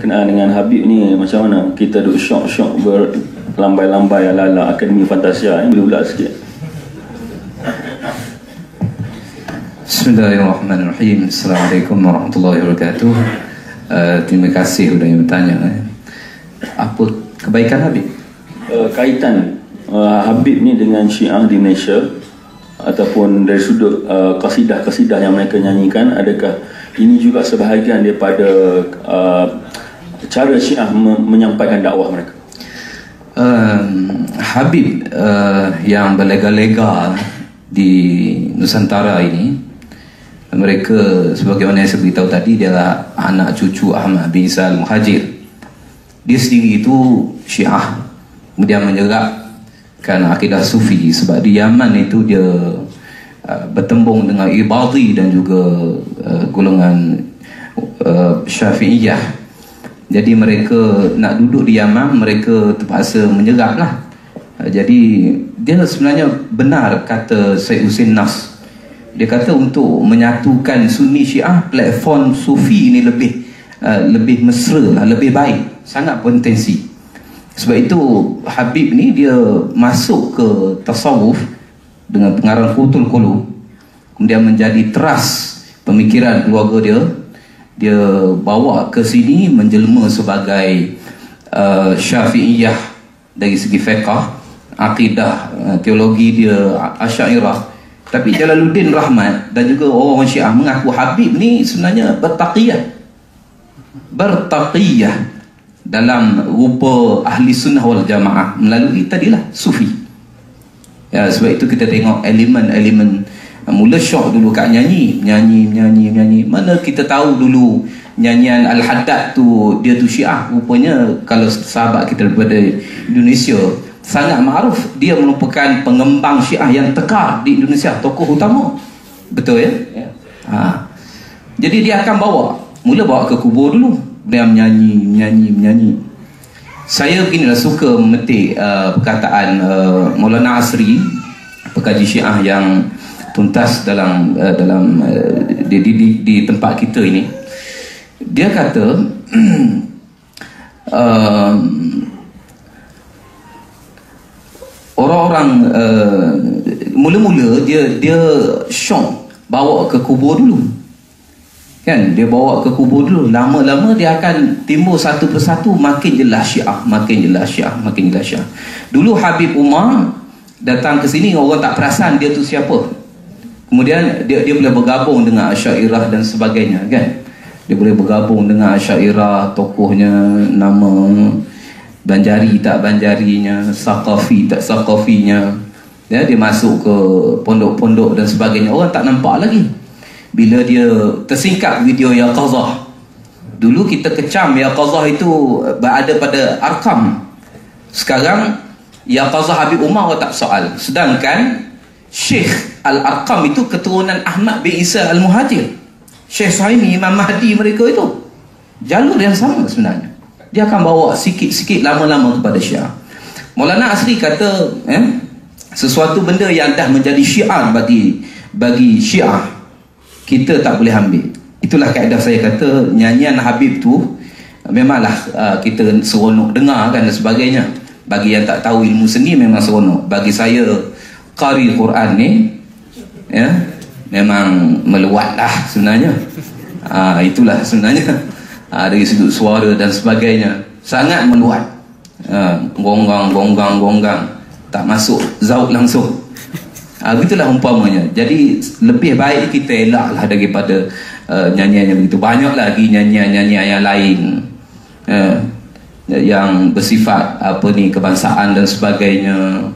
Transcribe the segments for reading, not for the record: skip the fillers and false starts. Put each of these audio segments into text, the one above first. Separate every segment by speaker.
Speaker 1: berkenaan dengan Habib ni macam mana? Kita duk syok-syok berlambai-lambai ala-ala Akademi Fantasia ni, boleh ulas sikit?
Speaker 2: Bismillahirrahmanirrahim. Assalamualaikum warahmatullahi wabarakatuh. Terima kasih sudah yang bertanya. Apa kebaikan Habib?
Speaker 1: Kaitan Habib ni dengan Syiah di Malaysia, ataupun dari sudut kasidah-kasidah yang mereka nyanyikan, adakah ini juga sebahagian daripada cara Syiah menyampaikan dakwah mereka?
Speaker 2: Habib yang berlega-lega di Nusantara ini, mereka sebagaimana yang saya beritahu tadi, dia adalah anak cucu Ahmad bin Isa Al-Muhajir. Dia sendiri itu Syiah, kemudian menyerapkan akidah Sufi, sebab di Yaman itu dia bertembung dengan Ibadhi dan juga golongan Syafi'iyah. Jadi mereka nak duduk di Yaman, mereka terpaksa menyeraplah. Jadi dia sebenarnya benar kata Syed Hussein Nas. Dia kata untuk menyatukan Sunni Syiah, platform Sufi ini lebih mesra lah, lebih baik, sangat potensi. Sebab itu Habib ni dia masuk ke tasawuf dengan pengarang Qutul Qulub, kemudian menjadi teras pemikiran keluarga dia. Dia bawa ke sini menjelma sebagai Syafi'iyah dari segi fiqh, akidah, teologi dia Asy'ariyah. Tapi Jalaluddin Rahmat dan juga orang Syiah mengaku Habib ni sebenarnya bertaqiyah dalam rupa ahli sunnah wal jamaah melalui tadilah Sufi. Ya, sebab itu kita tengok elemen-elemen mula syok dulu kat nyanyi. Mana kita tahu dulu nyanyian Al-Haddad tu dia tu Syiah. Rupanya kalau sahabat kita daripada Indonesia sangat ma'ruf, dia merupakan pengembang Syiah yang tekar di Indonesia, tokoh utama. Betul ya? Jadi dia akan mula bawa ke kubur dulu, dia menyanyi. Saya beginilah suka memetik perkataan Maulana Asri, pekaji Syiah yang tuntas dalam di tempat kita ini. Dia kata orang-orang mula-mula dia syok bawa ke kubur dulu. Kan, dia bawa ke kubur dulu, lama-lama dia akan timbul satu persatu, makin jelas Syiah. Dulu Habib Umar datang ke sini, orang tak perasan dia tu siapa. Kemudian dia boleh bergabung dengan Asy'ariyah dan sebagainya, kan. Dia boleh bergabung dengan Asy'ariyah, tokohnya nama Banjari tak Banjarinya, Saqafi tak Saqafinya. Ya, dia masuk ke pondok-pondok dan sebagainya, orang tak nampak lagi. Bila dia tersingkap video Yaqazah, dulu kita kecam Yaqazah itu berada pada Arkam. Sekarang Yaqazah Habib Umar tak soal. Sedangkan Syekh Al-Arkam itu keturunan Ahmad bin Isa Al-Muhajir, Syekh Suhaimi, Imam Mahdi mereka itu. Jalur yang sama sebenarnya. Dia akan bawa sikit-sikit lama-lama kepada Syiah. Maulana Asri kata sesuatu benda yang dah menjadi syiar bagi Syiah, kita tak boleh ambil. Itulah kaedah saya kata, nyanyian Habib tu memanglah kita seronok dengar kan dan sebagainya. Bagi yang tak tahu ilmu seni memang seronok. Bagi saya qari Quran ni ya, memang meluat lah sebenarnya. Itulah sebenarnya dari sudut suara dan sebagainya sangat meluat. Gonggang tak masuk zauk langsung. Begitulah umpamanya. Jadi lebih baik kita elaklah daripada nyanyian yang begitu. Banyak lagi nyanyian-nyanyian yang lain yang bersifat kebangsaan dan sebagainya.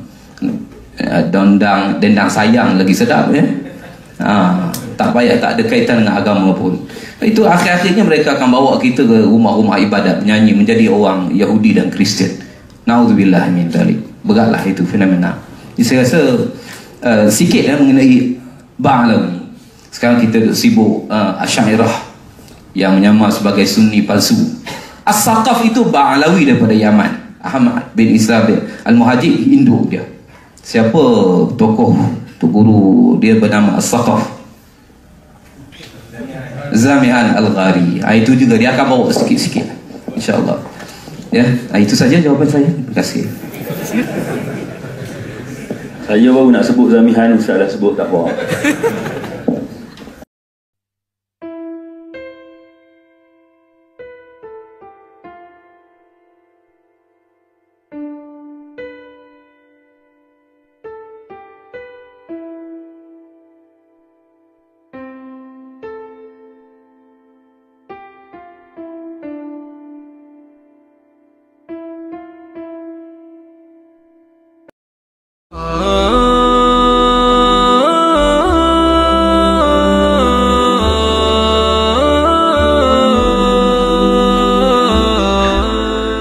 Speaker 2: Dendang sayang lagi sedap ya. Tak payah, tak ada kaitan dengan agama pun. Itu akhir-akhirnya mereka akan bawa kita ke rumah-rumah ibadat, menyanyi menjadi orang Yahudi dan Kristian. Nauzubillah min dzalik. Beratlah itu fenomena. Jadi saya rasa sikit mengenai Ba'alawi. Sekarang kita sibuk Asy'ariyah yang menyamar sebagai Sunni palsu. As-Saqaf itu Ba'alawi daripada Yaman, Ahmad bin Isa Al-Muhajir, induk dia. Siapa tokoh tu, guru dia bernama As-Saqaf, Zami'an Al-Ghari. Itu juga dia akan bawa sikit-sikit. InsyaAllah. Ya, itu saja jawaban saya. Terima kasih.
Speaker 1: Saya baru nak sebut Zamihan, Ustaz dah sebut, tak apa.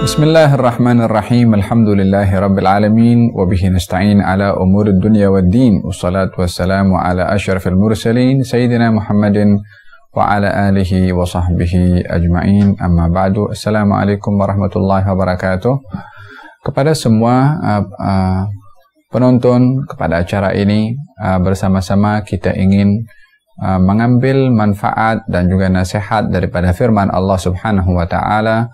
Speaker 3: Bismillahirrahmanirrahim. Alhamdulillahi rabbil alamin wa bihi nasta'in ala umuri dunya waddin. Wassalatu wassalamu ala asyrafil mursalin sayyidina Muhammadin wa ala alihi wa sahbihi ajma'in. Amma ba'du. Assalamualaikum warahmatullahi wabarakatuh. Kepada semua penonton kepada acara ini, bersama-sama kita ingin mengambil manfaat dan juga nasihat daripada firman Allah Subhanahu wa taala.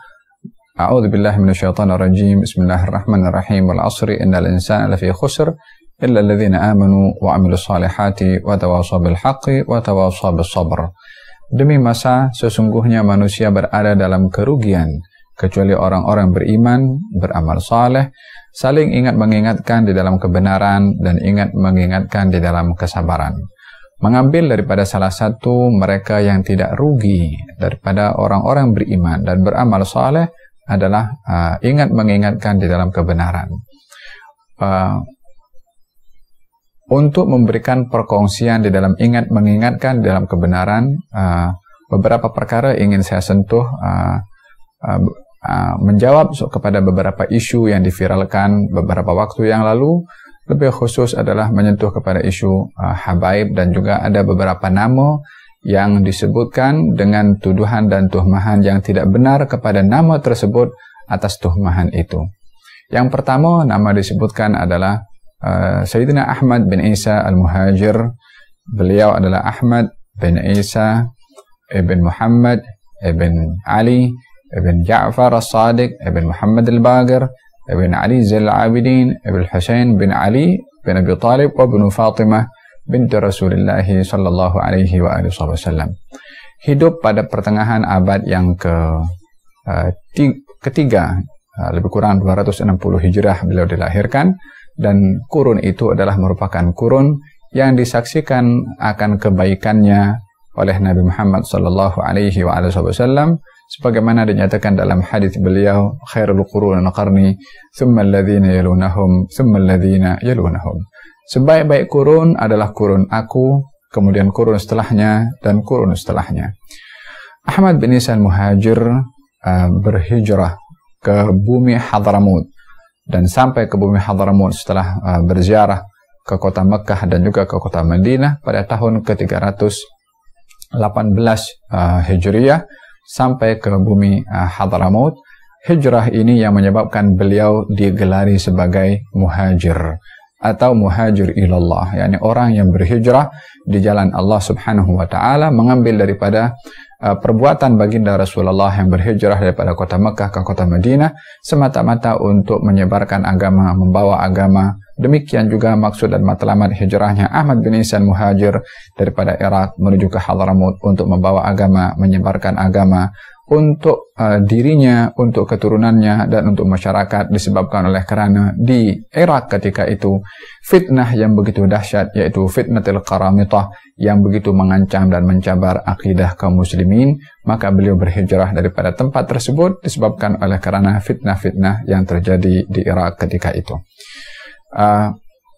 Speaker 3: A'udzu billahi minasyaitonir rajim. Bismillahirrahmanirrahim. Wal 'ashri innal insana lafi khusr illa alladhina amanu wa 'amilus solihati wa tawassaw bil haqqi wa tawassaw bis sabr. Demi masa sesungguhnya manusia berada dalam kerugian kecuali orang-orang beriman, beramal saleh, saling ingat mengingatkan di dalam kebenaran dan ingat mengingatkan di dalam kesabaran. Mengambil daripada salah satu mereka yang tidak rugi daripada orang-orang beriman dan beramal saleh adalah ingat mengingatkan di dalam kebenaran. Untuk memberikan perkongsian di dalam ingat mengingatkan di dalam kebenaran, beberapa perkara ingin saya sentuh, menjawab kepada beberapa isu yang diviralkan beberapa waktu yang lalu. Lebih khusus adalah menyentuh kepada isu habaib, dan juga ada beberapa nama yang disebutkan dengan tuduhan dan tuhmahan yang tidak benar kepada nama tersebut atas tuhmahan itu. Yang pertama nama disebutkan adalah Sayyidina Ahmad bin Isa al-Muhajir. Beliau adalah Ahmad bin Isa ibn Muhammad ibn Ali ibn Ja'far as-Sadiq ibn Muhammad al-Baqir ibn Ali Zainal Abidin ibn Husain bin Ali bin Abi Talib wa ibn Fatimah binti Rasulullah sallallahu alaihi wa alihi wasallam. Hidup pada pertengahan abad yang ketiga, lebih kurang 260 Hijrah beliau dilahirkan, dan kurun itu adalah merupakan kurun yang disaksikan akan kebaikannya oleh Nabi Muhammad sallallahu alaihi wa alihi wasallam, sebagaimana dinyatakan dalam hadis beliau, khairul quruni qarni thumma alladhina yalunahum thumma alladhina yalunahum. Sebaik-baik kurun adalah kurun aku, kemudian kurun setelahnya, dan kurun setelahnya. Ahmad bin Isa al-Muhajir berhijrah ke bumi Hadramut, dan sampai ke bumi Hadramut setelah berziarah ke kota Mekah dan juga ke kota Madinah pada tahun ke-318 Hijriah, sampai ke bumi Hadramut. Hijrah ini yang menyebabkan beliau digelari sebagai muhajir atau muhajir ilallah, yakni orang yang berhijrah di jalan Allah Subhanahu wa taala, mengambil daripada perbuatan baginda Rasulullah yang berhijrah daripada kota Mekah ke kota Madinah semata-mata untuk menyebarkan agama, membawa agama. Demikian juga maksud dan matlamat hijrahnya Ahmad bin Isa al-Muhajir daripada Irak menuju ke Hadramut untuk membawa agama, menyebarkan agama untuk dirinya, untuk keturunannya, dan untuk masyarakat, disebabkan oleh kerana di Irak ketika itu fitnah yang begitu dahsyat, yaitu fitnatul Qaramitah, yang begitu mengancam dan mencabar akidah kaum muslimin. Maka beliau berhijrah daripada tempat tersebut disebabkan oleh kerana fitnah-fitnah yang terjadi di Irak ketika itu.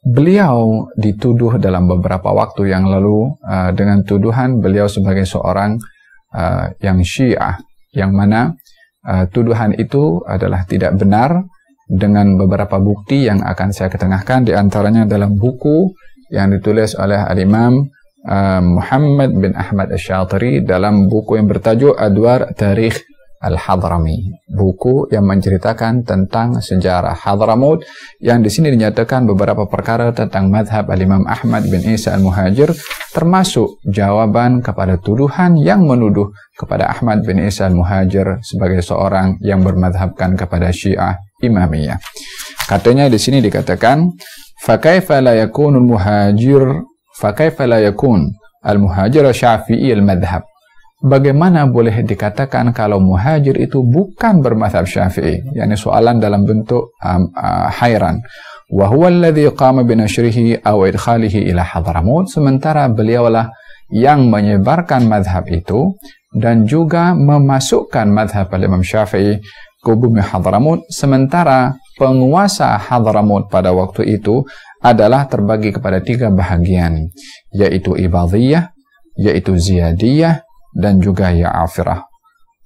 Speaker 3: Beliau dituduh dalam beberapa waktu yang lalu dengan tuduhan beliau sebagai seorang yang Syiah, yang mana tuduhan itu adalah tidak benar, dengan beberapa bukti yang akan saya ketengahkan, di antaranya dalam buku yang ditulis oleh Al-Imam Muhammad bin Ahmad Asy-Syatiri dalam buku yang bertajuk Adwar Tarikh Al-Hadrami. buku yang menceritakan tentang sejarah Hadramut, yang di sini dinyatakan beberapa perkara tentang mazhab Al-Imam Ahmad bin Isa Al-Muhajir, termasuk jawaban kepada tuduhan yang menuduh kepada Ahmad bin Isa Al-Muhajir sebagai seorang yang bermazhabkan kepada Syiah Imamiyah. Katanya di sini dikatakan, fakaifa la yakun al-muhajir Syafi'i al-madhhab. Bagaimana boleh dikatakan kalau muhajir itu bukan bermazhab Syafi'i? Yani soalan dalam bentuk hairan. Wa huwa alladhi qama bi nashrihi aw idkhalihi ila Hadramut, sementara beliaulah yang menyebarkan mazhab itu dan juga memasukkan mazhab Imam Syafi'i ke bumi Hadramut, sementara penguasa Hadramut pada waktu itu adalah terbagi kepada 3 bahagian, yaitu Ibadiyah, yaitu Ziyadiyah, dan juga Ya'afirah.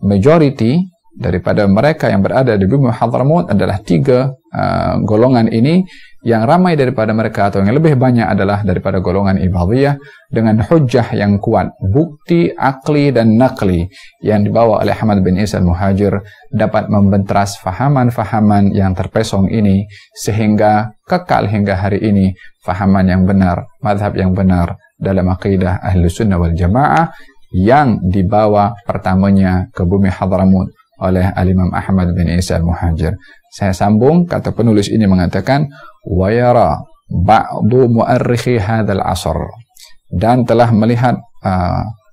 Speaker 3: Majority daripada mereka yang berada di bumi Hadramut adalah 3 golongan ini. Yang ramai daripada mereka atau yang lebih banyak adalah daripada golongan Ibadiyah, dengan hujjah yang kuat, bukti akli dan nakli yang dibawa oleh Ahmad bin Isa Al-Muhajir dapat membentras fahaman-fahaman yang terpesong ini, sehingga kekal hingga hari ini fahaman yang benar, mazhab yang benar dalam akidah Ahlus Sunnah wal Jamaah yang dibawa pertamanya ke bumi Hadramut oleh Al-Imam Ahmad bin Isa Al-Muhajir. Saya sambung, kata penulis ini mengatakan, wa yara ba'du mu'arrikhi hadzal 'asr, dan telah melihat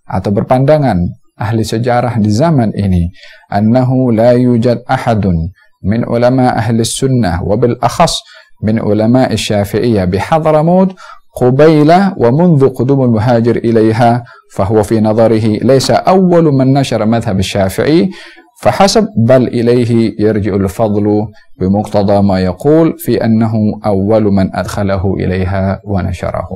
Speaker 3: atau berpandangan ahli sejarah di zaman ini, annahu la yujad ahadun min ulama ahli sunnah wa bil akhas min ulama asy-Syafi'iyyah bi Hadramut قبيلة ومنذ قدوم المهاجر إليها فهو في نظره ليس أول من نشر مذهب الشافعي فحسب بل إليه يرجع الفضل بمقتضى ما يقول في أنه أول من أدخله إليها ونشره.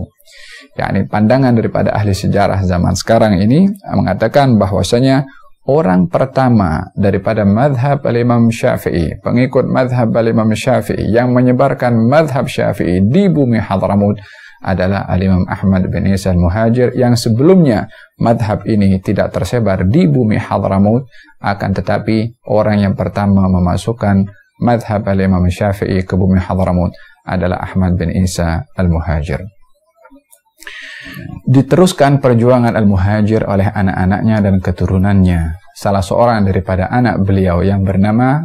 Speaker 3: Yani pandangan daripada ahli sejarah zaman sekarang ini mengatakan bahwasanya orang pertama daripada mazhab Al-Imam Syafi'i, pengikut mazhab Al-Imam Syafi'i yang menyebarkan mazhab Syafi'i di bumi Hadramut adalah Al-Imam Ahmad bin Isa Al-Muhajir, yang sebelumnya madhab ini tidak tersebar di bumi Hadramut, akan tetapi orang yang pertama memasukkan madhab Al-Imam Syafi'i ke bumi Hadramut adalah Ahmad bin Isa Al-Muhajir. Diteruskan perjuangan Al-Muhajir oleh anak-anaknya dan keturunannya. Salah seorang daripada anak beliau yang bernama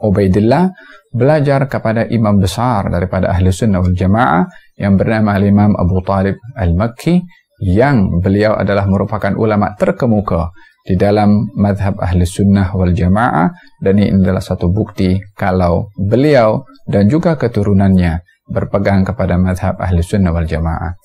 Speaker 3: Ubaidillah belajar kepada imam besar daripada Ahli Sunnah wal Jamaah yang bernama Imam Abu Talib Al-Makki, yang beliau adalah merupakan ulama terkemuka di dalam madhab Ahli Sunnah wal Jamaah, dan ini adalah satu bukti kalau beliau dan juga keturunannya berpegang kepada madhab Ahli Sunnah wal Jamaah.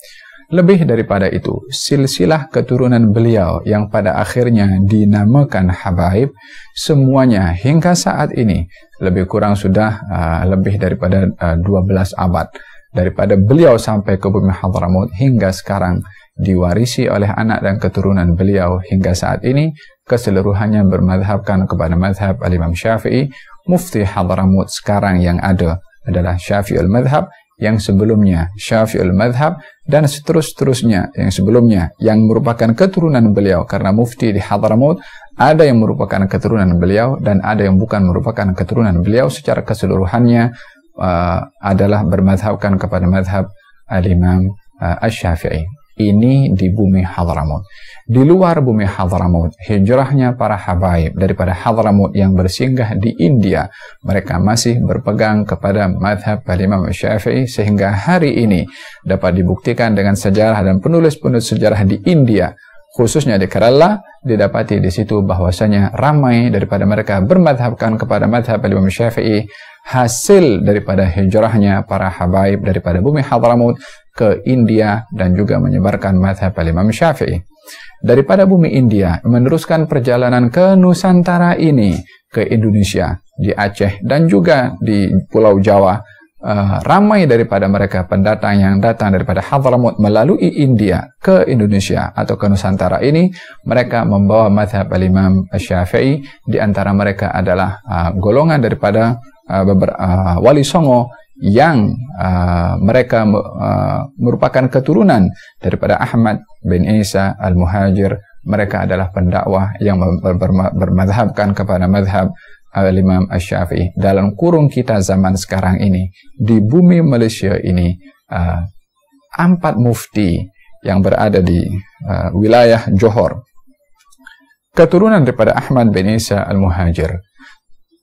Speaker 3: Lebih daripada itu, silsilah keturunan beliau yang pada akhirnya dinamakan Habaib, semuanya hingga saat ini lebih kurang sudah lebih daripada 12 abad daripada beliau sampai ke bumi Hadramut hingga sekarang, diwarisi oleh anak dan keturunan beliau hingga saat ini, keseluruhannya bermadhabkan kepada madhab Al-Imam Syafi'i. Mufti Hadramut sekarang yang ada adalah Syafi'ul Madhab, yang sebelumnya Syafi'ul Madhab, dan seterusnya yang sebelumnya yang merupakan keturunan beliau, karena mufti di Hadramut ada yang merupakan keturunan beliau dan ada yang bukan merupakan keturunan beliau. Secara keseluruhannya adalah bermadhabkan kepada madhab Al-Imam Asy-Syafi'i. Ini di bumi Hadramut. Di luar bumi Hadramut, hijrahnya para habaib daripada Hadramut yang bersinggah di India, mereka masih berpegang kepada madhab Al-Imam Syafi'i, sehingga hari ini dapat dibuktikan dengan sejarah dan penulis-penulis sejarah di India, khususnya di Kerala, didapati di situ bahwasanya ramai daripada mereka bermadhabkan kepada madhab Al-Imam Syafi'i, hasil daripada hijrahnya para habaib daripada bumi Hadramut ke India dan juga menyebarkan madhab Al-Imam Syafi'i. Daripada bumi India meneruskan perjalanan ke Nusantara ini, ke Indonesia, di Aceh dan juga di Pulau Jawa, ramai daripada mereka pendatang yang datang daripada Hadramut melalui India ke Indonesia atau ke Nusantara ini, mereka membawa madhab Al-Imam Syafi'i. Di antara mereka adalah golongan daripada Wali Songo yang mereka merupakan keturunan daripada Ahmad bin Isa Al-Muhajir. Mereka adalah pendakwah yang bermadhabkan kepada madhab Al-Imam Asy-Syafi'i. Dalam kurung kita zaman sekarang ini, di bumi Malaysia ini, 4 mufti yang berada di wilayah Johor, keturunan daripada Ahmad bin Isa Al-Muhajir.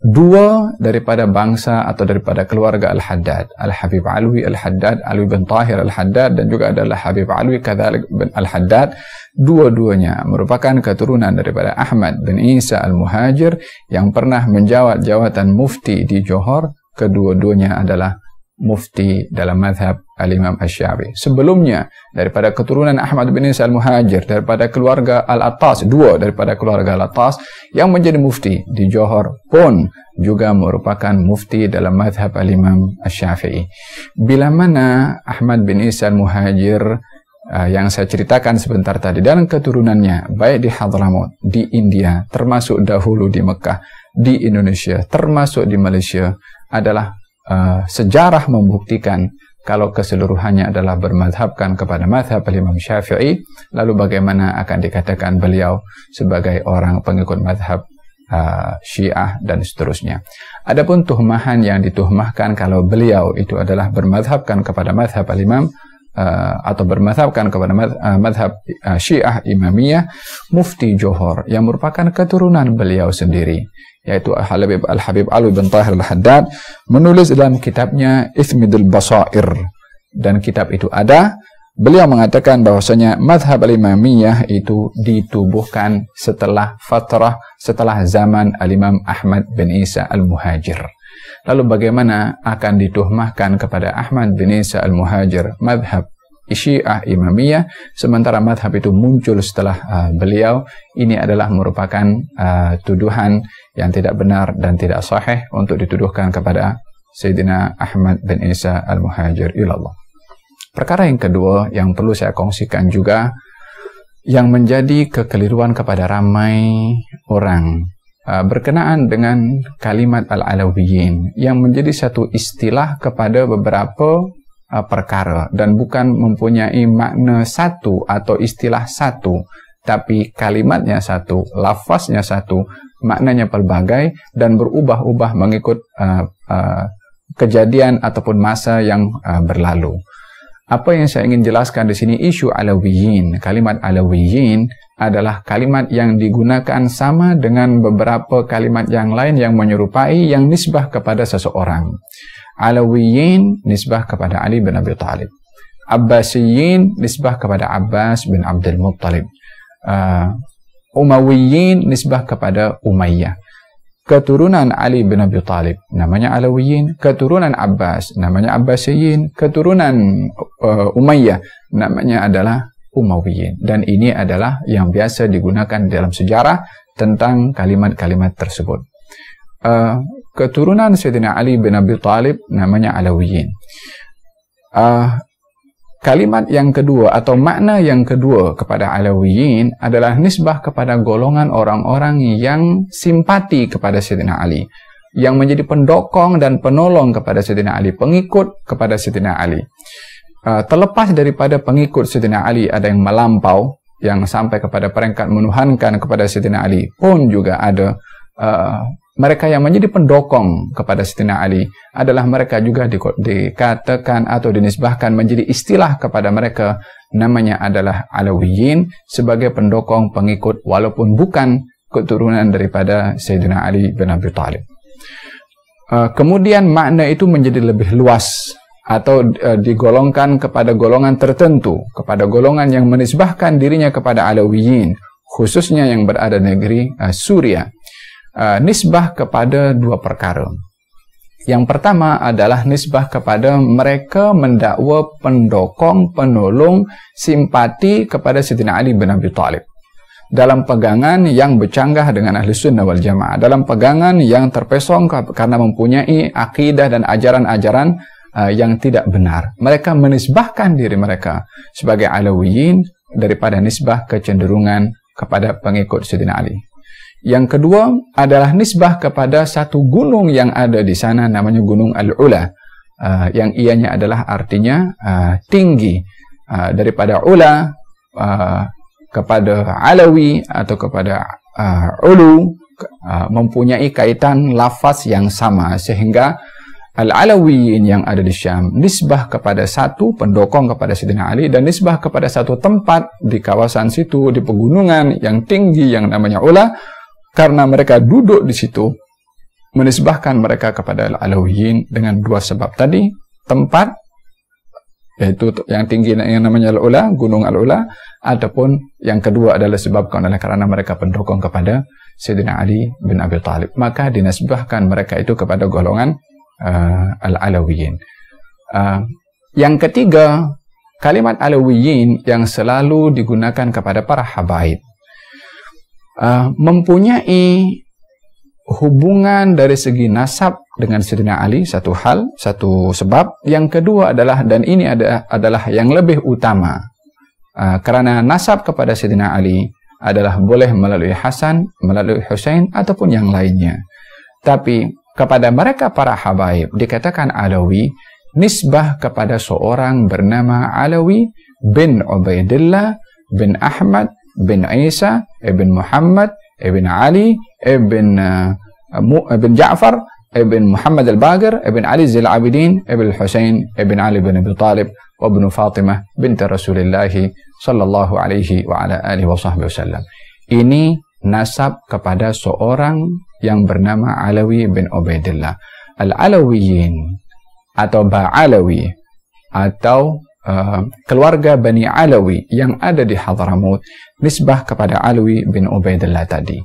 Speaker 3: 2 daripada bangsa atau daripada keluarga Al-Haddad, Al-Habib Alwi Al-Haddad, Alwi bin Tahir Al-Haddad, dan juga adalah Habib Alwi kadzalik bin Al-Haddad. Dua-duanya merupakan keturunan daripada Ahmad bin Isa Al-Muhajir yang pernah menjawat jawatan mufti di Johor. Kedua-duanya adalah mufti dalam mazhab Al-Imam Asy-Syafi'i. Sebelumnya daripada keturunan Ahmad bin Isa Al-Muhajir, daripada keluarga Al-Attas, 2 daripada keluarga Al-Attas yang menjadi mufti di Johor pun juga merupakan mufti dalam mazhab Al-Imam Asy-Syafi'i. Bila mana Ahmad bin Isa Al-Muhajir yang saya ceritakan sebentar tadi, dalam keturunannya baik di Hadramaut, di India, termasuk dahulu di Mekah, di Indonesia, termasuk di Malaysia, adalah sejarah membuktikan kalau keseluruhannya adalah bermadhabkan kepada mazhab Imam Syafi'i. Lalu bagaimana akan dikatakan beliau sebagai orang pengikut mazhab Syiah dan seterusnya. Adapun tuhmahan yang dituhmahkan kalau beliau itu adalah bermadhabkan kepada mazhab Imam atau bermadhabkan kepada mazhab Syiah Imamiyah, mufti Johor yang merupakan keturunan beliau sendiri, yaitu Al-Habib Alwi bin Tahir Al-Haddad, menulis dalam kitabnya Ithmidul Basair, dan kitab itu ada. Beliau mengatakan bahwasanya mazhab Al-Imamiyah itu ditubuhkan setelah zaman Al-Imam Ahmad bin Isa Al-Muhajir. Lalu bagaimana akan dituhmahkan kepada Ahmad bin Isa Al-Muhajir mazhab Syiah Imamiyah, sementara mazhab itu muncul setelah beliau? Ini adalah merupakan tuduhan yang tidak benar dan tidak sahih untuk dituduhkan kepada Sayyidina Ahmad bin Isa Al-Muhajir ilallah. Perkara yang kedua yang perlu saya kongsikan juga, yang menjadi kekeliruan kepada ramai orang, berkenaan dengan kalimat Al-Alawiyyin, yang menjadi satu istilah kepada beberapa perkara dan bukan mempunyai makna satu atau istilah satu, tapi kalimatnya satu, lafaznya satu, maknanya pelbagai dan berubah-ubah mengikut kejadian ataupun masa yang berlalu. Apa yang saya ingin jelaskan di sini, isu Alawiyyin. Kalimat Alawiyyin adalah kalimat yang digunakan sama dengan beberapa kalimat yang lain yang menyerupai, yang nisbah kepada seseorang. Alawiyyin nisbah kepada Ali bin Abi Thalib. Abbasiyyin nisbah kepada Abbas bin Abdul Muttalib. Umayyyin nisbah kepada Umayyah. Keturunan Ali bin Abi Thalib namanya Alawiyyin, keturunan Abbas namanya Abbasiyyin, keturunan Umayyah namanya adalah Umayyyin. Dan ini adalah yang biasa digunakan dalam sejarah tentang kalimat-kalimat tersebut. Keturunan Sayyidina Ali bin Abi Thalib namanya Alawiyyin. Kalimat yang kedua atau makna yang kedua kepada Alawiyyin adalah nisbah kepada golongan orang-orang yang simpati kepada Sayyidina Ali, yang menjadi pendokong dan penolong kepada Sayyidina Ali, pengikut kepada Sayyidina Ali. Terlepas daripada pengikut Sayyidina Ali ada yang melampau, yang sampai kepada peringkat menuhankan kepada Sayyidina Ali pun juga ada. Mereka yang menjadi pendokong kepada Sayyidina Ali adalah mereka juga dikatakan atau dinisbahkan menjadi istilah kepada mereka, namanya adalah Alawiyyin, sebagai pendokong pengikut walaupun bukan keturunan daripada Sayyidina Ali bin Abi Thalib. Kemudian makna itu menjadi lebih luas atau digolongkan kepada golongan tertentu, kepada golongan yang menisbahkan dirinya kepada Alawiyyin, khususnya yang berada di negeri Suria. Nisbah kepada 2 perkara. Yang pertama adalah nisbah kepada mereka mendakwa pendokong, penolong, simpati kepada Sayyidina Ali bin Abi Thalib dalam pegangan yang bercanggah dengan Ahli Sunnah wal Jamaah, dalam pegangan yang terpesong karena mempunyai akidah dan ajaran-ajaran yang tidak benar. Mereka menisbahkan diri mereka sebagai Alawiyyin daripada nisbah kecenderungan kepada pengikut Sayyidina Ali. Yang kedua adalah nisbah kepada satu gunung yang ada di sana, namanya Gunung Al-Ula, yang ianya adalah artinya tinggi. Daripada Ula kepada Alawi atau kepada Ulu mempunyai kaitan lafaz yang sama, sehingga Al-Alawiyin yang ada di Syam nisbah kepada satu pendokong kepada Sayyidina Ali, dan nisbah kepada satu tempat di kawasan situ, di pegunungan yang tinggi yang namanya Ula, karena mereka duduk di situ, menisbahkan mereka kepada Al-Alawiyin dengan dua sebab tadi: tempat, yaitu yang tinggi yang namanya Al-Ula, gunung Al-Ula, ataupun yang kedua adalah sebabkan oleh karena mereka pendukung kepada Sayyidina Ali bin Abi Thalib, maka dinisbahkan mereka itu kepada golongan Al-Alawiyin. Yang ketiga, kalimat Alawiyin yang selalu digunakan kepada para habaib mempunyai hubungan dari segi nasab dengan Sayyidina Ali, satu hal, satu sebab. Yang kedua adalah, dan ini adalah yang lebih utama, karena nasab kepada Sayyidina Ali adalah boleh melalui Hasan, melalui Husain, ataupun yang lainnya. Tapi kepada mereka para habaib dikatakan Alawi, nisbah kepada seorang bernama Alawi bin Ubaidillah bin Ahmad bin Isa ibn Muhammad ibn Ali ibn Ja'far ibn Muhammad al-Baqir ibn Ali Zil Abidin ibn Husain ibn Ali bin Abi Talib wa ibn Fatimah binti Rasulullah sallallahu alaihi wa ala alihi wa sahbihi wasallam. Ini nasab kepada seorang yang bernama Alawi bin Ubaidillah. Al-Alawiyin atau Ba'alawi atau keluarga Bani Alawi yang ada di Hadramut nisbah kepada Alawi bin Ubaidillah tadi.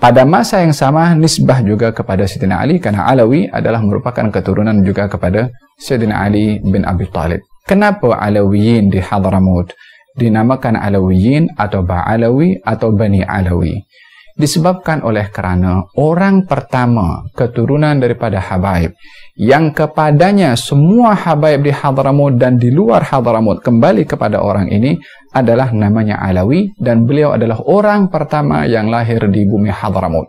Speaker 3: Pada masa yang sama nisbah juga kepada Sayyidina Ali, karena Alawi adalah merupakan keturunan juga kepada Sayyidina Ali bin Abi Thalib. Kenapa Alawiyin di Hadramut dinamakan Alawiyin atau Ba'alawi atau Bani Alawi? Disebabkan oleh karena orang pertama keturunan daripada habaib yang kepadanya semua habaib di Hadramut dan di luar Hadramut kembali kepada orang ini adalah namanya Alawi, dan beliau adalah orang pertama yang lahir di bumi Hadramut.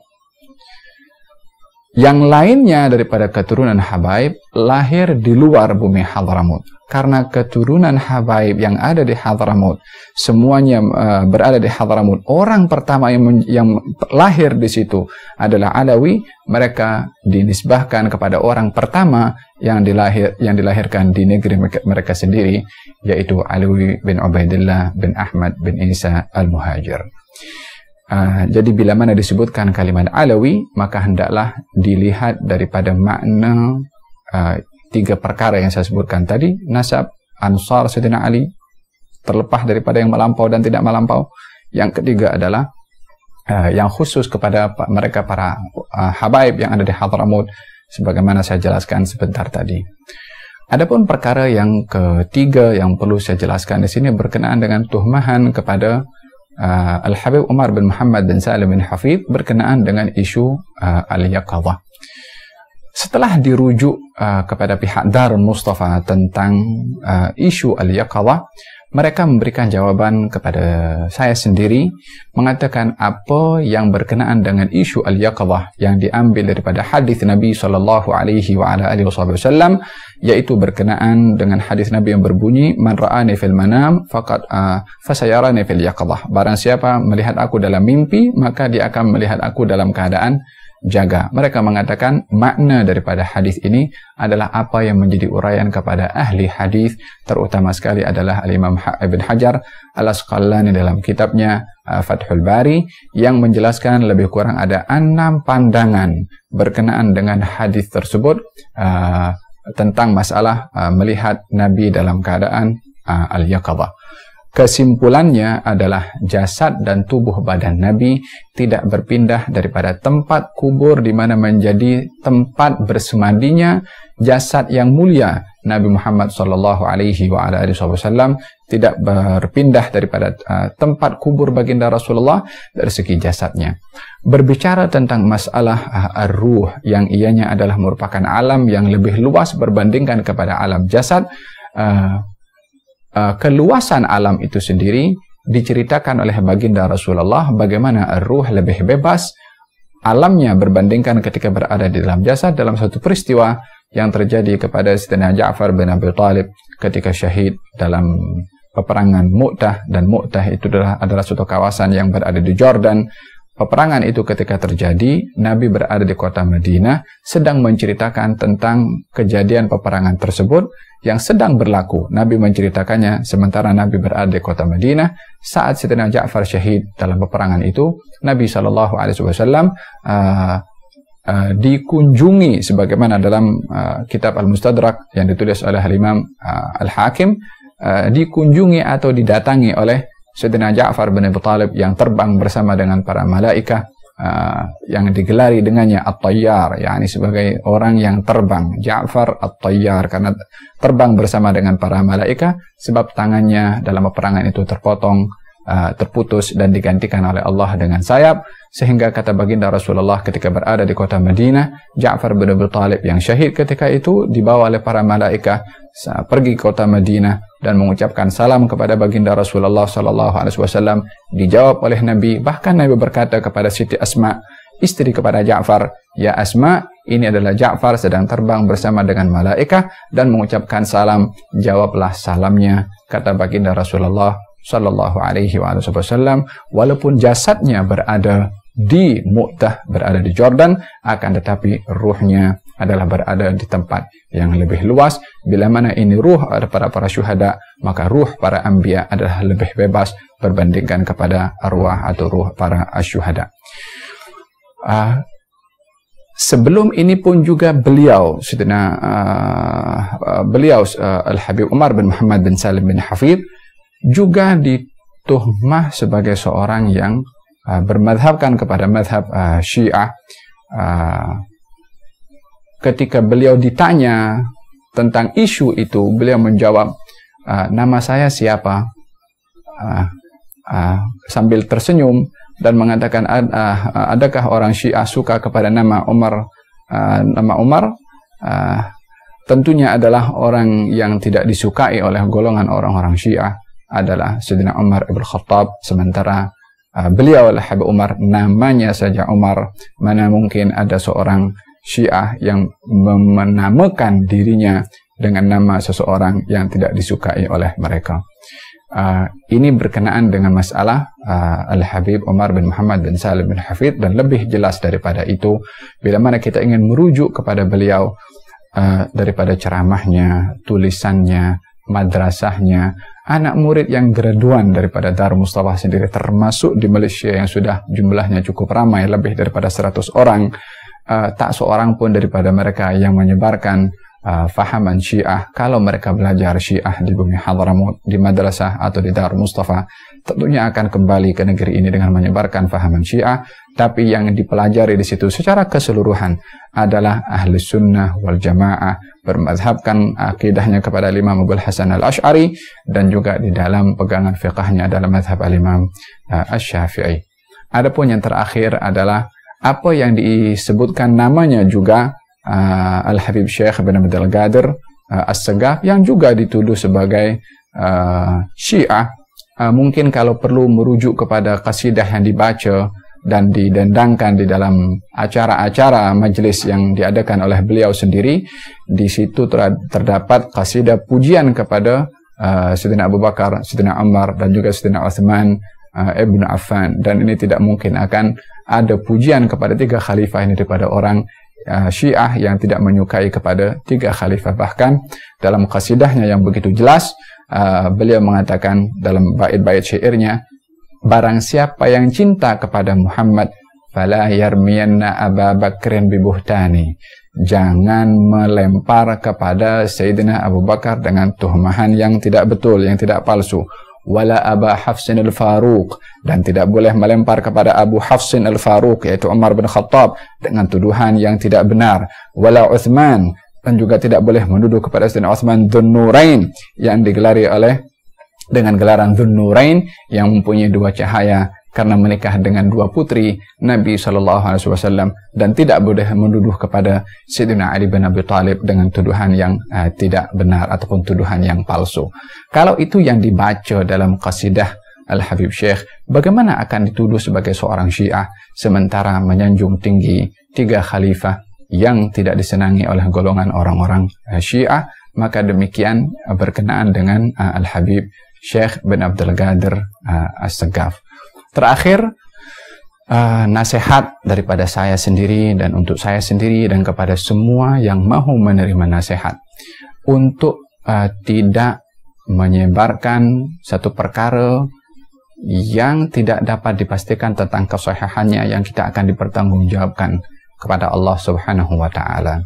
Speaker 3: Yang lainnya daripada keturunan habaib lahir di luar bumi Hadramut. Karena keturunan habaib yang ada di Hadramut semuanya berada di Hadramut, orang pertama yang lahir di situ adalah Alawi, mereka dinisbahkan kepada orang pertama yang dilahirkan di negeri mereka sendiri, yaitu Alawi bin Ubaidillah bin Ahmad bin Isa al-Muhajir. Jadi bila mana disebutkan kalimat Alawi, maka hendaklah dilihat daripada makna tiga perkara yang saya sebutkan tadi: nasab, ansar Sayyidina Ali, terlepas daripada yang melampau dan tidak melampau. Yang ketiga adalah yang khusus kepada mereka para habaib yang ada di Hadramut, sebagaimana saya jelaskan sebentar tadi. Adapun perkara yang ketiga yang perlu saya jelaskan di sini berkenaan dengan tuhmahan kepada Al-Habib Umar bin Muhammad bin Salim bin Hafidh berkenaan dengan isu Al-Yaqadhah. Setelah dirujuk kepada pihak Darul Mustafa tentang isu Al-Yaqadhah, mereka memberikan jawaban kepada saya sendiri, mengatakan apa yang berkenaan dengan isu Al-Yaqadhah yang diambil daripada hadis Nabi sallallahu alaihi wa ala alihi wasallam, yaitu berkenaan dengan hadis Nabi yang berbunyi, man ra'ani fil manam faqad fasayarani fil yaqadhah. Barang siapa melihat aku dalam mimpi, maka dia akan melihat aku dalam keadaan jaga. Mereka mengatakan makna daripada hadis ini adalah apa yang menjadi uraian kepada ahli hadis, terutama sekali adalah Al-Imam Ibn Hajar Al-Asqalani dalam kitabnya Fathul Bari, yang menjelaskan lebih kurang ada 6 pandangan berkenaan dengan hadis tersebut tentang masalah melihat Nabi dalam keadaan Al-Yaqadhah. Kesimpulannya adalah jasad dan tubuh badan Nabi tidak berpindah daripada tempat kubur di mana menjadi tempat bersemadinya jasad yang mulia Nabi Muhammad sallallahu alaihi wa ala alihi wasallam, tidak berpindah daripada tempat kubur baginda Rasulullah dari segi jasadnya. Berbicara tentang masalah ar-ruh yang ianya adalah merupakan alam yang lebih luas berbandingkan kepada alam jasad, keluasan alam itu sendiri diceritakan oleh baginda Rasulullah bagaimana ar-ruh lebih bebas alamnya berbandingkan ketika berada di dalam jasad, dalam satu peristiwa yang terjadi kepada Sayyidina Ja'far bin Abi Thalib ketika syahid dalam peperangan Mu'tah. Dan Mu'tah itu adalah suatu kawasan yang berada di Jordan. peperangan itu ketika terjadi, Nabi berada di kota Madinah sedang menceritakan tentang kejadian peperangan tersebut yang sedang berlaku. Nabi menceritakannya sementara Nabi berada di kota Madinah. Saat Sayyidina Ja'far syahid dalam peperangan itu, Nabi SAW dikunjungi sebagaimana dalam kitab Al-Mustadrak yang ditulis oleh Imam Al-Hakim, dikunjungi atau didatangi oleh Sayyidina Ja'far bin Abi Thalib yang terbang bersama dengan para malaikat, yang digelari dengannya At-Tayyar, yakni sebagai orang yang terbang. Ja'far At-Tayyar karena terbang bersama dengan para malaikat sebab tangannya dalam peperangan itu terpotong, terputus dan digantikan oleh Allah dengan sayap, sehingga kata baginda Rasulullah ketika berada di kota Madinah, Ja'far bin Abi Thalib yang syahid ketika itu dibawa oleh para malaikat pergi ke kota Madinah dan mengucapkan salam kepada baginda Rasulullah SAW. Dijawab oleh Nabi, bahkan Nabi berkata kepada Siti Asma, istri kepada Ja'far, "Ya Asma, ini adalah Ja'far sedang terbang bersama dengan malaikat dan mengucapkan salam, jawablah salamnya." Kata baginda Rasulullah SAW, walaupun jasadnya berada di Mu'tah, berada di Jordan, akan tetapi ruhnya adalah berada di tempat yang lebih luas. Bila mana ini ruh para syuhada, maka ruh para anbiya adalah lebih bebas berbandingkan kepada arwah atau ruh para syuhada. Sebelum ini pun juga beliau Al-Habib Umar bin Muhammad bin Salim bin Hafid juga dituhmah sebagai seorang yang bermadhabkan kepada madhab Syiah. Ketika beliau ditanya tentang isu itu, beliau menjawab, "Nama saya siapa?" Sambil tersenyum dan mengatakan, "Adakah orang Syiah suka kepada nama Umar?" Nama Umar tentunya adalah orang yang tidak disukai oleh golongan orang-orang Syiah adalah Sayyidina Umar Ibn Khattab, sementara beliau Al-Habib Umar namanya saja Umar. Mana mungkin ada seorang Syiah yang menamakan dirinya dengan nama seseorang yang tidak disukai oleh mereka. Ini berkenaan dengan masalah Al-Habib Umar bin Muhammad bin Salim bin Hafid, dan lebih jelas daripada itu, bila mana kita ingin merujuk kepada beliau daripada ceramahnya, tulisannya, madrasahnya, anak murid yang graduan daripada Darul Mustafa sendiri, termasuk di Malaysia yang sudah jumlahnya cukup ramai, lebih daripada 100 orang, tak seorang pun daripada mereka yang menyebarkan fahaman Syiah. Kalau mereka belajar Syiah di bumi Hadramut, di madrasah atau di Darul Mustafa, tentunya akan kembali ke negeri ini dengan menyebarkan fahaman Syiah. Tapi yang dipelajari di situ secara keseluruhan adalah ahli sunnah wal jamaah, bermadhabkan akidahnya kepada Imam Abul Hasan al-Ash'ari, dan juga di dalam pegangan fiqahnya dalam madhab al-Imam Asy-Syafi'i. Adapun yang terakhir adalah apa yang disebutkan namanya juga Al-Habib Syekh bin Abdul Qadir As-Sagaf, yang juga dituduh sebagai Syiah. Mungkin kalau perlu merujuk kepada qasidah yang dibaca dan didendangkan di dalam acara-acara majelis yang diadakan oleh beliau sendiri, di situ terdapat qasidah pujian kepada Sayyidina Abu Bakar, Sayyidina Umar, dan juga Sayyidina Uthman Ibn Affan. Dan ini tidak mungkin akan ada pujian kepada 3 khalifah ini daripada orang Syiah yang tidak menyukai kepada 3 khalifah. Bahkan dalam qasidahnya yang begitu jelas, beliau mengatakan dalam bait-bait syairnya, "Barang siapa yang cinta kepada Muhammad, fala yarmiyanna Aba Bakrin bibuhtani." Jangan melempar kepada Sayyidina Abu Bakar dengan tuhmahan yang tidak betul, yang tidak palsu. Wala Aba Hafsin al-Faruq, dan tidak boleh melempar kepada Abu Hafsin al-Faruq, yaitu Umar bin Khattab, dengan tuduhan yang tidak benar. Wala Uthman, dan juga tidak boleh menuduh kepada Sayyidina Uthman Dzun-Nurain, yang digelari dengan gelaran Dzun-Nurain, yang mempunyai 2 cahaya karena menikah dengan 2 putri Nabi SAW, dan tidak boleh menuduh kepada Sayyidina Ali bin Abi Thalib dengan tuduhan yang tidak benar ataupun tuduhan yang palsu. Kalau itu yang dibaca dalam qasidah Al-Habib Syekh, bagaimana akan dituduh sebagai seorang Syiah sementara menyanjung tinggi 3 khalifah yang tidak disenangi oleh golongan orang-orang Syiah? Maka demikian berkenaan dengan Al-Habib Syekh bin Abdul Qadir As-Sagaf. Terakhir, nasihat daripada saya sendiri dan untuk saya sendiri dan kepada semua yang mahu menerima nasihat untuk tidak menyebarkan satu perkara yang tidak dapat dipastikan tentang kesahihannya, yang kita akan dipertanggungjawabkan kepada Allah Subhanahu wa taala.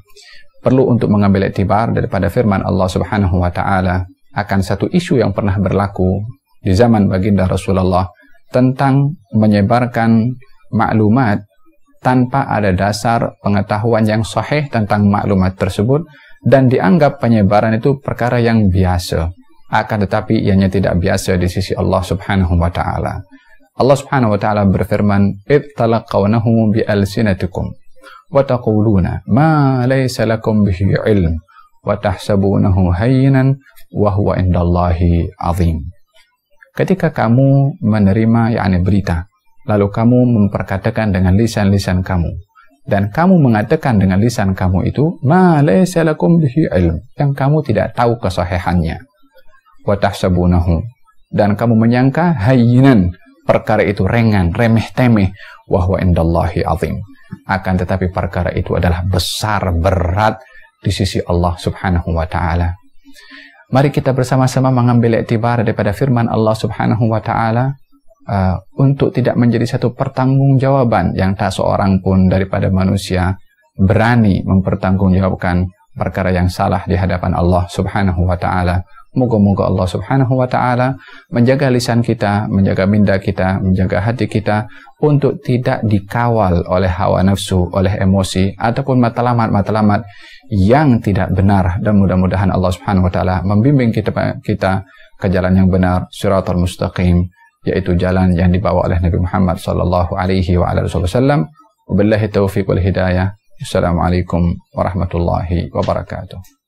Speaker 3: Perlu untuk mengambil iktibar daripada firman Allah Subhanahu wa taala akan satu isu yang pernah berlaku di zaman baginda Rasulullah tentang menyebarkan maklumat tanpa ada dasar pengetahuan yang sahih tentang maklumat tersebut, dan dianggap penyebaran itu perkara yang biasa. Akan tetapi ianya tidak biasa di sisi Allah Subhanahu wa taala. Allah Subhanahu wa taala berfirman, "Id talaqawnahu bi alsinatikum wa taquluna ma laysa lakum bihi ilm wa tahsabunahu hayyinan wa huwa indallahi azim." Ketika kamu menerima berita, lalu kamu memperkatakan dengan lisan-lisan kamu, dan kamu mengatakan dengan lisan kamu itu ma laysa lakum bihi ilm, yang kamu tidak tahu kesahihannya, wa tahsabunahu, dan kamu menyangka hayyinan, perkara itu ringan, remeh-temeh, wa huwa indallahi azim, akan tetapi perkara itu adalah besar, berat di sisi Allah Subhanahu wa taala. Mari kita bersama-sama mengambil iktibar daripada firman Allah Subhanahu wa taala untuk tidak menjadi satu pertanggungjawaban yang tak seorang pun daripada manusia berani mempertanggungjawabkan perkara yang salah di hadapan Allah Subhanahu wa taala. Moga-moga Allah Subhanahu wa taala menjaga lisan kita, menjaga minda kita, menjaga hati kita untuk tidak dikawal oleh hawa nafsu, oleh emosi ataupun matlamat-matlamat yang tidak benar, dan mudah-mudahan Allah Subhanahu wa taala membimbing kita ke jalan yang benar, siratal mustaqim, yaitu jalan yang dibawa oleh Nabi Muhammad sallallahu alaihi wa alihi wasallam. Wabillahi taufiq wal hidayah. Assalamualaikum warahmatullahi wabarakatuh.